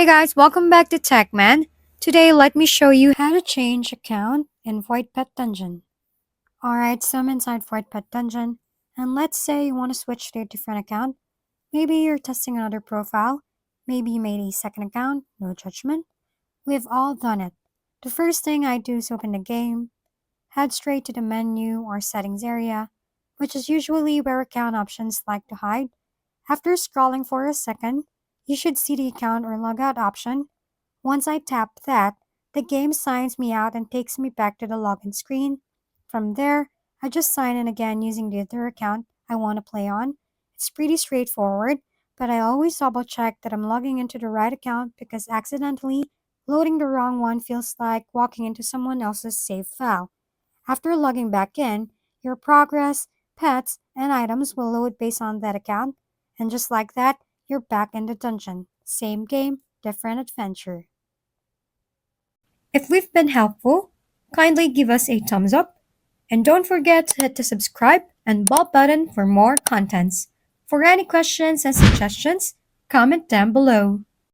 Hey guys, welcome back to TechMan. Today, let me show you how to change account in Voidpet Dungeon. Alright, so I'm inside Voidpet Dungeon, and let's say you want to switch to a different account. Maybe you're testing another profile. Maybe you made a second account, no judgment. We've all done it. The first thing I do is open the game, head straight to the menu or settings area, which is usually where account options like to hide. After scrolling for a second, you should see the account or logout option. Once I tap that, the game signs me out and takes me back to the login screen. From there, I just sign in again using the other account I want to play on. It's pretty straightforward, but I always double check that I'm logging into the right account because accidentally loading the wrong one feels like walking into someone else's save file. After logging back in, your progress, pets, and items will load based on that account, and just like that, you're back in the dungeon. Same game, different adventure. If we've been helpful, kindly give us a thumbs up and don't forget to hit the subscribe and bell button for more contents. For any questions and suggestions, comment down below.